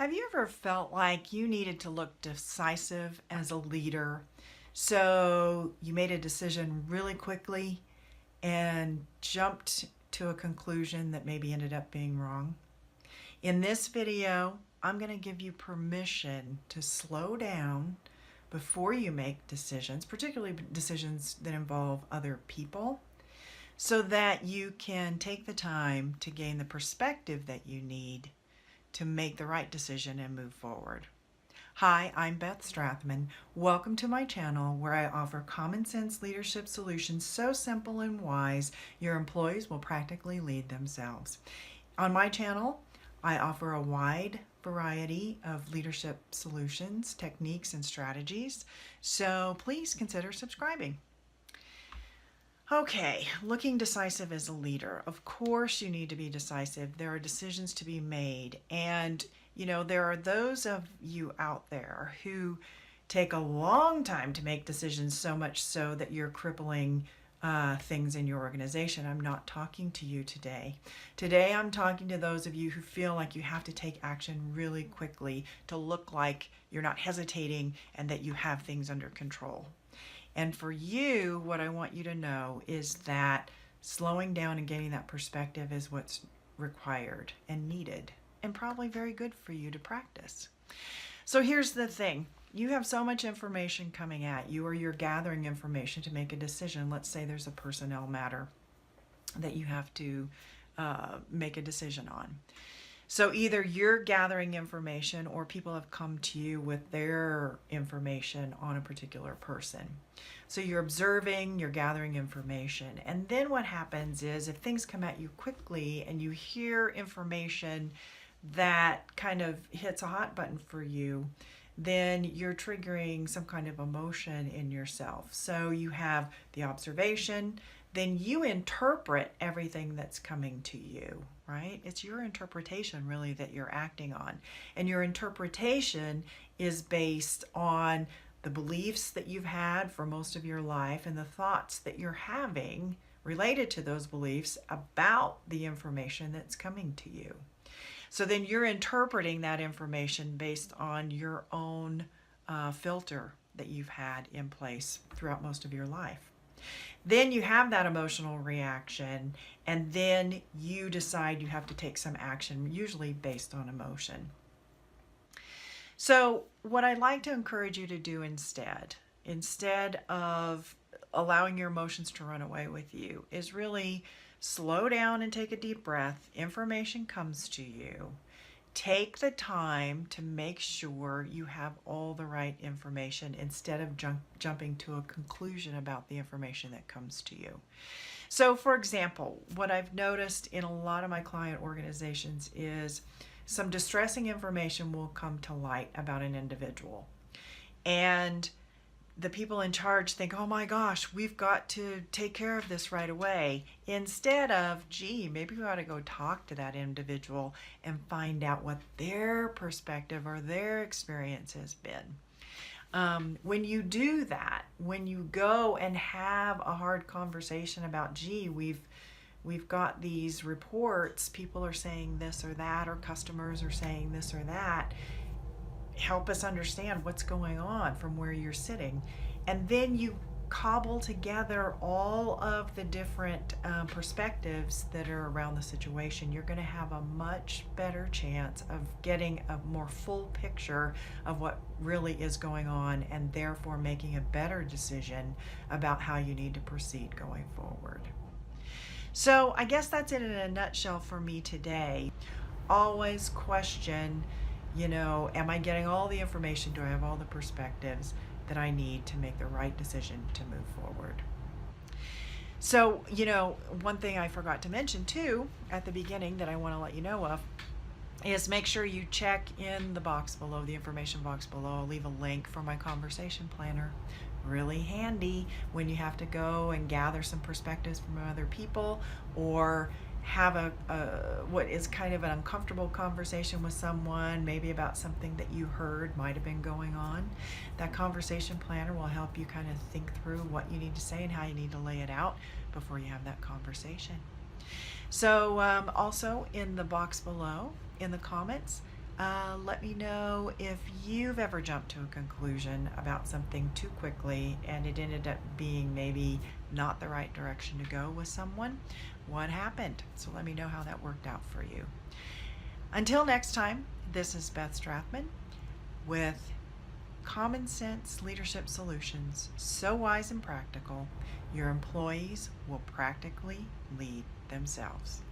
Have you ever felt like you needed to look decisive as a leader? So you made a decision really quickly and jumped to a conclusion that maybe ended up being wrong? In this video, I'm going to give you permission to slow down before you make decisions, particularly decisions that involve other people, so that you can take the time to gain the perspective that you need to make the right decision and move forward. Hi, I'm Beth Strathman. Welcome to my channel where I offer common sense leadership solutions so simple and wise your employees will practically lead themselves. On my channel, I offer a wide variety of leadership solutions, techniques, and strategies, so please consider subscribing. Okay, looking decisive as a leader. Of course you need to be decisive. There are decisions to be made. And, there are those of you out there who take a long time to make decisions, so much so that you're crippling things in your organization. I'm not talking to you today. Today I'm talking to those of you who feel like you have to take action really quickly to look like you're not hesitating and that you have things under control. And for you, what I want you to know is that slowing down and getting that perspective is what's required and needed, and probably very good for you to practice. So here's the thing. You have so much information coming at you, or you're gathering information to make a decision. Let's say there's a personnel matter that you have to make a decision on. So either you're gathering information or people have come to you with their information on a particular person. So you're observing, you're gathering information. And then what happens is if things come at you quickly and you hear information that kind of hits a hot button for you, then you're triggering some kind of emotion in yourself. So you have the observation, then you interpret everything that's coming to you, right? It's your interpretation really that you're acting on. And your interpretation is based on the beliefs that you've had for most of your life and the thoughts that you're having related to those beliefs about the information that's coming to you. So then you're interpreting that information based on your own filter that you've had in place throughout most of your life. Then you have that emotional reaction, and then you decide you have to take some action, usually based on emotion. So what I'd like to encourage you to do instead of allowing your emotions to run away with you, is really slow down and take a deep breath. Information comes to you. Take the time to make sure you have all the right information instead of jumping to a conclusion about the information that comes to you. So for example, what I've noticed in a lot of my client organizations is some distressing information will come to light about an individual. And the people in charge think, oh my gosh, we've got to take care of this right away. Instead of, gee, maybe we ought to go talk to that individual and find out what their perspective or their experience has been. When you do that, when you go and have a hard conversation about, gee, we've got these reports, people are saying this or that, or customers are saying this or that, help us understand what's going on from where you're sitting. And then you cobble together all of the different perspectives that are around the situation. You're going to have a much better chance of getting a more full picture of what really is going on, and therefore making a better decision about how you need to proceed going forward. So I guess that's it in a nutshell for me today. Always question, am I getting all the information? Do I have all the perspectives that I need to make the right decision to move forward? So, one thing I forgot to mention too at the beginning that I want to let you know of is make sure you check in the box below, the information box below. I'll leave a link for my conversation planner. Really handy when you have to go and gather some perspectives from other people, or have what is kind of an uncomfortable conversation with someone, maybe about something that you heard might have been going on. That conversation planner will help you kind of think through what you need to say and how you need to lay it out before you have that conversation. So also in the box below, in the comments, Let me know if you've ever jumped to a conclusion about something too quickly and it ended up being maybe not the right direction to go with someone. What happened? So let me know how that worked out for you. Until next time, this is Beth Strathman with Common Sense Leadership Solutions. So wise and practical, your employees will practically lead themselves.